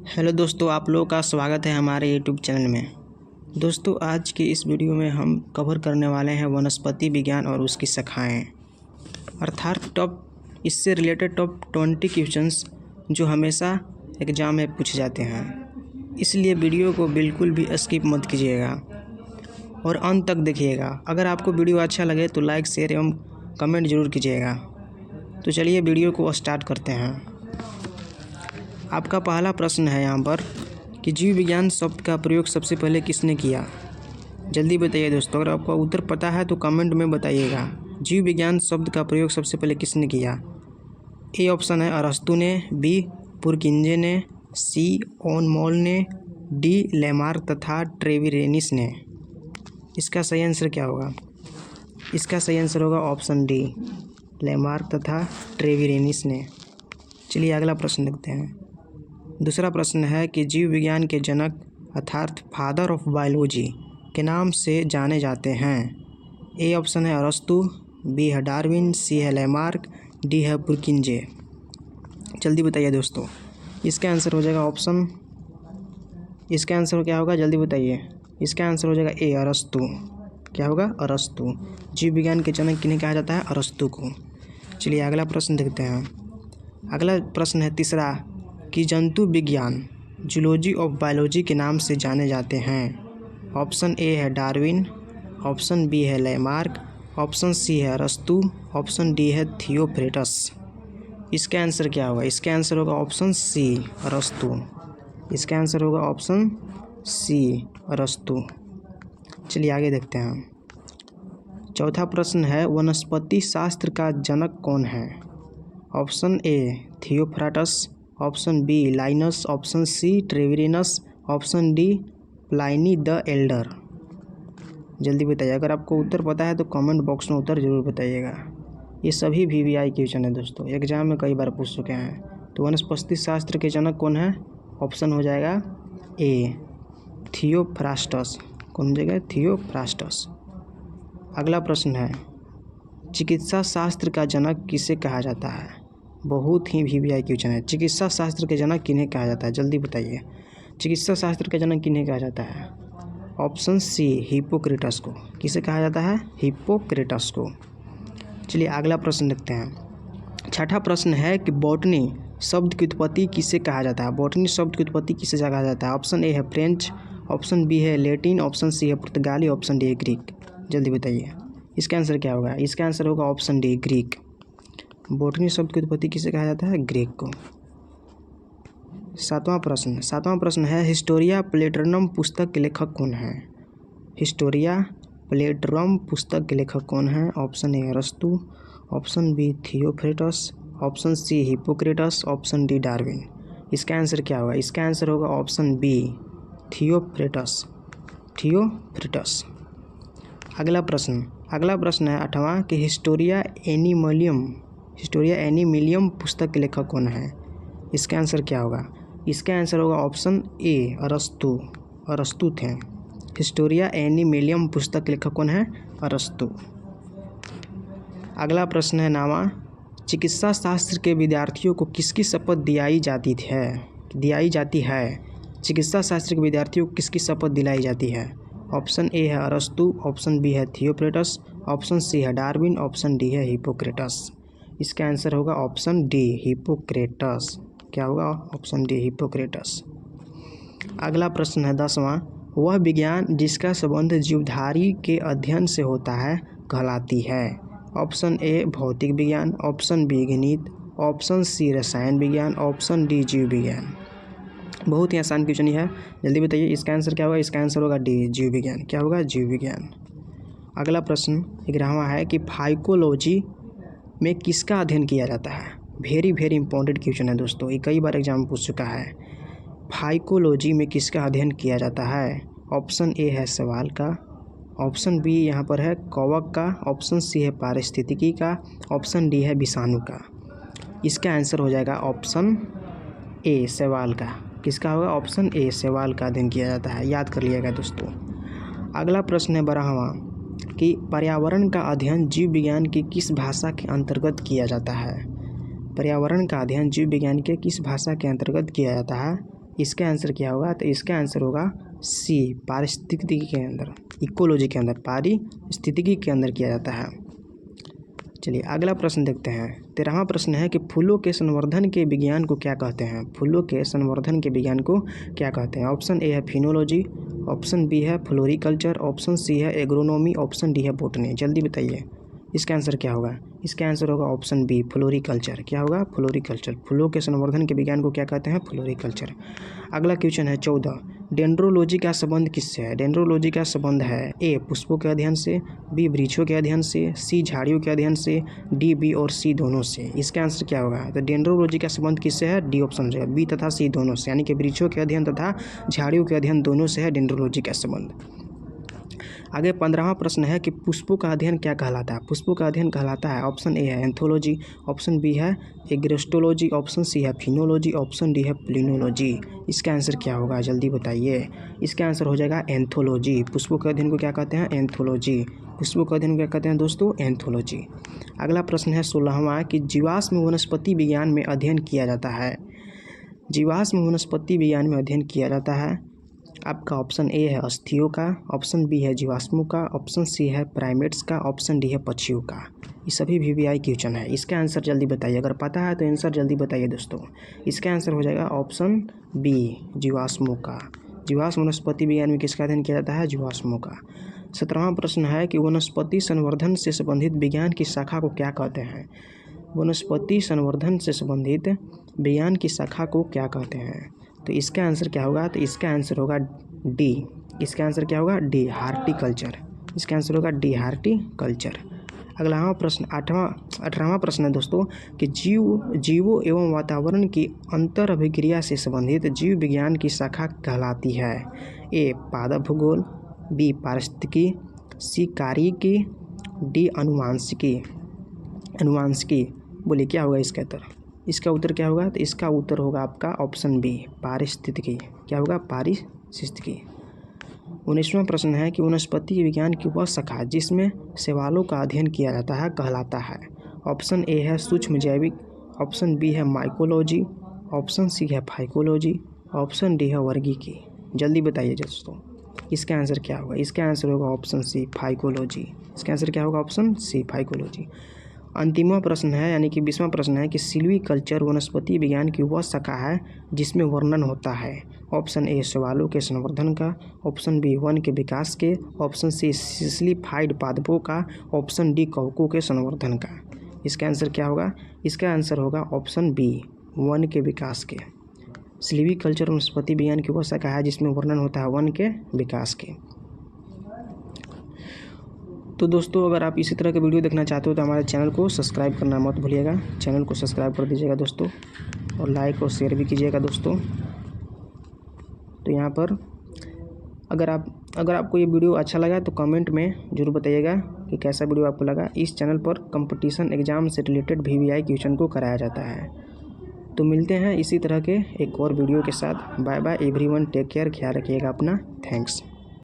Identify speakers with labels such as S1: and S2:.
S1: Hello दोस्तों, आप लोगों का स्वागत है हमारे यूट्यूब चैनल में। दोस्तों, आज की इस वीडियो में हम कवर करने वाले हैं वनस्पति विज्ञान और उसकी शाखाएं, अर्थात इससे रिलेटेड टॉप 20 क्वेश्चंस जो हमेशा एग्ज़ाम में पूछे जाते हैं। इसलिए वीडियो को बिल्कुल भी स्किप मत कीजिएगा और अंत तक देखिएगा। अगर आपको वीडियो अच्छा लगे तो लाइक, शेयर एवं कमेंट ज़रूर कीजिएगा। तो चलिए वीडियो को स्टार्ट करते हैं। आपका पहला प्रश्न है यहाँ पर कि जीव विज्ञान शब्द का प्रयोग सबसे पहले किसने किया? जल्दी बताइए दोस्तों। अगर आपको उत्तर पता है तो कमेंट में बताइएगा। जीव विज्ञान शब्द का प्रयोग सबसे पहले किसने किया? ए ऑप्शन है अरस्तु ने, बी पुरकिंजे ने, सी ओनमोल ने, डी लेमार्क तथा ट्रेविरेनिस ने। इसका सही आंसर क्या होगा? इसका सही आंसर होगा ऑप्शन डी, लेमार्क तथा ट्रेविरेनिस ने। चलिए अगला प्रश्न देखते हैं। दूसरा प्रश्न है कि जीव विज्ञान के जनक अर्थात फादर ऑफ बायोलॉजी के नाम से जाने जाते हैं। ए ऑप्शन है अरस्तु, बी है डार्विन, सी है लेमार्क, डी है पुरकिंजे। जल्दी बताइए दोस्तों। इसका आंसर हो जाएगा इसका आंसर क्या होगा? जल्दी बताइए। इसका आंसर हो जाएगा ए अरस्तु। क्या होगा? अरस्तु। जीव विज्ञान के जनक किन्हें कहा जाता है? अरस्तु को। चलिए अगला प्रश्न देखते हैं। अगला प्रश्न है तीसरा कि जंतु विज्ञान जूलॉजी ऑफ बायोलॉजी के नाम से जाने जाते हैं। ऑप्शन ए है डार्विन, ऑप्शन बी है लेमार्क, ऑप्शन सी है अरस्तु, ऑप्शन डी है थियोफ्रेटस। इसका आंसर क्या होगा? इसका आंसर होगा ऑप्शन सी, अरस्तु। इसका आंसर होगा ऑप्शन सी, अरस्तु। चलिए आगे देखते हैं। चौथा प्रश्न है वनस्पति शास्त्र का जनक कौन है? Option A Theophrastus, option B Linnaeus, option C Treviranus, option D Pliny the elder. जल्दी बताइए। अगर आपको उत्तर पता है तो कमेंट बॉक्स में उत्तर जरूर बताइएगा। ये सभी VVI क्वेश्चन है दोस्तों, एग्जाम में कई बार पूछ चुके हैं। तो वनस्पति शास्त्र के जनक कौन है? ऑप्शन हो जाएगा ए थियोफ्रास्टस। कौन हो जाएगा? थियोफ्रास्टस। अगला प्रश्न है चिकित्सा शास्त्र का जनक किसे कहा जाता है? बहुत ही VVI क्वेश्चन है। चिकित्सा शास्त्र के जनक किन्हें कहा जाता है? जल्दी बताइए। चिकित्सा शास्त्र के जनक किन्हें कहा जाता है? ऑप्शन सी हिप्पोक्रेटस को। किसे कहा जाता है? हिप्पोक्रेटस को। चलिए अगला प्रश्न देखते हैं। छठा प्रश्न है कि बॉटनी शब्द की उत्पत्ति किसे कहा जाता है? बॉटनी शब्द की उत्पत्ति किसे कहा जाता है? ऑप्शन ए है फ्रेंच, ऑप्शन बी है लैटिन, ऑप्शन सी है पुर्तगाली, ऑप्शन डी है ग्रीक। जल्दी बताइए। इसका आंसर क्या होगा? इसका आंसर होगा ऑप्शन डी, ग्रीक। बॉटनी शब्द की उत्पत्ति किसे कहा जाता है? ग्रीक को। सातवां प्रश्न है हिस्टोरिया प्लेटरनम पुस्तक के लेखक कौन है? हिस्टोरिया प्लेटरनम पुस्तक के लेखक कौन है? ऑप्शन ए अरस्तु, option B Theophrastus, option C Hippocrates, option D Darwin. इसका आंसर क्या होगा? इसका आंसर होगा ऑप्शन बी, थियोफ्रेटस। अगला प्रश्न है आठवां कि हिस्टोरिया एनिमिलियम पुस्तक के लेखक कौन है? इसका आंसर क्या होगा? इसका आंसर होगा ऑप्शन ए अरस्तु थे। हिस्टोरिया एनिमिलियम पुस्तक के लेखक कौन है? अरस्तु। अगला प्रश्न है नामा चिकित्सा शास्त्र के विद्यार्थियों को किसकी शपथ दिलाई जाती है? चिकित्सा शास्त्र के विद्यार्थियों को किसकी शपथ दिलाई जाती है? ऑप्शन ए है अरस्तु, ऑप्शन बी है थियोफ्रेटस, ऑप्शन सी है डार्विन, ऑप्शन डी है हिप्पोक्रेटस। इसका आंसर होगा ऑप्शन डी, हिप्पोक्रेटस। क्या होगा? Option D, Hippocrates. अगला प्रश्न है 10वां वह विज्ञान जिसका संबंध जीवधारी के अध्ययन से होता है कहलाती है? ऑप्शन ए भौतिक विज्ञान, ऑप्शन बी गणित, ऑप्शन सी रसायन विज्ञान, ऑप्शन डी जीव विज्ञान। बहुत ही आसान क्वेश्चन है। जल्दी बताइए। इसका आंसर क्या होगा? इसका आंसर होगा डी, जीव विज्ञान। क्या होगा? जीव विज्ञान। अगला प्रश्न 11वां है कि फाइकोलॉजी में किसका अध्ययन किया जाता है? वेरी इंपॉर्टेंट क्वेश्चन है दोस्तों, ये कई बार एग्जाम में पूछ चुका है। फाइकोलॉजी में किसका अध्ययन किया जाता है? ऑप्शन ए है सवाल का, ऑप्शन बी यहाँ पर है कवक का, ऑप्शन सी है पारिस्थितिकी का, ऑप्शन डी है विषाणु का। इसका आंसर हो जाएगा ऑप्शन ए, सवाल का। किसका होगा? ऑप्शन ए, सवाल का अध्ययन किया जाता है। याद कर लिएगा दोस्तों। अगला प्रश्न है 12वां कि पर्यावरण का अध्ययन जीव विज्ञान की किस भाषा के अंतर्गत किया जाता है? पर्यावरण का अध्ययन जीव विज्ञान के किस भाषा के अंतर्गत किया जाता है? इसका आंसर क्या होगा? तो इसका आंसर होगा सी, पारिस्थितिकी के अंदर, इकोलॉजी के अंदर, पारिस्थितिकी के अंदर किया जाता है। चलिए अगला प्रश्न देखते हैं। 13वां प्रश्न है कि फूलों के संवर्धन के विज्ञान को क्या कहते हैं? फूलों के संवर्धन के विज्ञान को क्या कहते हैं? ऑप्शन ए है फिनोलॉजी, ऑप्शन बी है फ्लोरिकल्चर, ऑप्शन सी है एग्रोनॉमी, ऑप्शन डी है बॉटनी। जल्दी बताइए इसका आंसर क्या होगा? इसका आंसर होगा ऑप्शन बी, फ्लोरिकल्चर। क्या होगा? फ्लोरिकल्चर। फूलों के संवर्धन के विज्ञान को क्या कहते हैं? फ्लोरिकल्चर। अगला क्वेश्चन है 14, डेंड्रोलॉजी का संबंध किससे है? डेंड्रोलॉजी का संबंध है ए पुष्पों के अध्ययन से, बी वृक्षों के अध्ययन से, सी झाड़ियों के अध्ययन से, डी बी और सी दोनों से। इसका आंसर क्या होगा? तो डेंड्रोलॉजी का संबंध किससे है? डी ऑप्शन से, बी तथा सी दोनों से, यानी कि वृक्षों के अध्ययन तथा झाड़ियों के अध्ययन दोनों से है डेंड्रोलॉजी का संबंध। आगे 15वां प्रश्न है कि पुष्पों का अध्ययन क्या कहलाता है? पुष्पों का अध्ययन कहलाता है, ऑप्शन ए है एंथोलॉजी, ऑप्शन बी है एग्रोस्टोलॉजी, ऑप्शन सी है फिनोलॉजी, ऑप्शन डी है प्लिनोलॉजी। इसका आंसर क्या होगा? जल्दी बताइए। इसका आंसर हो जाएगा एंथोलॉजी। पुष्पों के अध्ययन को क्या कहते हैं? एंथोलॉजी। पुष्पों का अध्ययन क्या कहते हैं दोस्तों? एंथोलॉजी। अगला प्रश्न है 16वां कि जीवाश्म वनस्पति विज्ञान में अध्ययन किया जाता है। जीवाश्म वनस्पति विज्ञान में अध्ययन किया जाता है, आपका ऑप्शन ए है अस्थियों का, ऑप्शन बी है जीवाश्मों का, ऑप्शन सी है प्राइमेट्स का, ऑप्शन डी है पक्षियों का। ये सभी VVI क्वेश्चन है। इसका आंसर जल्दी बताइए, अगर पता है तो आंसर जल्दी बताइए दोस्तों। इसका आंसर हो जाएगा ऑप्शन बी, जीवाश्मों का। जीवाश्म वनस्पति विज्ञान में किसका अध्ययन किया जाता है? जीवाश्मों का। 17वां प्रश्न है कि वनस्पति संवर्धन से संबंधित विज्ञान की शाखा को क्या कहते हैं? वनस्पति संवर्धन से संबंधित विज्ञान की शाखा को क्या कहते हैं? तो इसका आंसर क्या होगा? तो इसका आंसर होगा डी। इसका आंसर क्या होगा? D, horticulture. इसका आंसर होगा डी, हार्टिकल्चर। अगला प्रश्न 18वां प्रश्न है दोस्तों कि जीवों एवं वातावरण की अंतर अभिक्रिया से संबंधित जीव विज्ञान की शाखा कहलाती है? ए पादप भूगोल, बी पारिस्थितिकी, सी कार्यिकी, डी अनुवांशिकी। बोलिए क्या होगा इसका उत्तर? इसका उत्तर क्या होगा? तो इसका उत्तर होगा आपका ऑप्शन बी, पारिस्थितिकी। क्या होगा? पारिस्थितिकी। 19वां प्रश्न है कि वनस्पति विज्ञान की वह शाखा जिसमें शैवालों का अध्ययन किया जाता है कहलाता है? ऑप्शन ए है सूक्ष्म जैविक, ऑप्शन बी है माइकोलॉजी, ऑप्शन सी है फाइकोलॉजी, ऑप्शन डी है वर्गीकी। जल्दी बताइए दोस्तों इसका आंसर क्या होगा? इसका आंसर होगा ऑप्शन सी, फाइकोलॉजी। इसका आंसर क्या होगा? Option C, phycology. अंतिमवा प्रश्न है यानी कि 20वां प्रश्न है कि सिल्वीकल्चर वनस्पति विज्ञान की वह शाखा है जिसमें वर्णन होता है? ऑप्शन ए शैवालों के संवर्धन का, ऑप्शन बी वन के विकास के, ऑप्शन सी सिलिफाइड पादपों का, ऑप्शन डी कवकों के संवर्धन का। इसका आंसर क्या होगा? इसका आंसर होगा ऑप्शन बी, वन के विकास के। सिल्वीकल्चर वनस्पति विज्ञान की वह शाखा है जिसमें वर्णन होता है वन के विकास के। तो दोस्तों अगर आप इसी तरह के वीडियो देखना चाहते हो तो हमारे चैनल को सब्सक्राइब करना मत भूलिएगा। चैनल को सब्सक्राइब कर दीजिएगा दोस्तों, और लाइक और शेयर भी कीजिएगा दोस्तों। तो यहाँ पर अगर आपको ये वीडियो अच्छा लगा तो कमेंट में ज़रूर बताइएगा कि कैसा वीडियो आपको लगा। इस चैनल पर कंपटीशन एग्ज़ाम से रिलेटेड VVI क्वेश्चन को कराया जाता है। तो मिलते हैं इसी तरह के एक और वीडियो के साथ। Bye bye everyone, take care, ख्याल रखिएगा अपना। थैंक्स।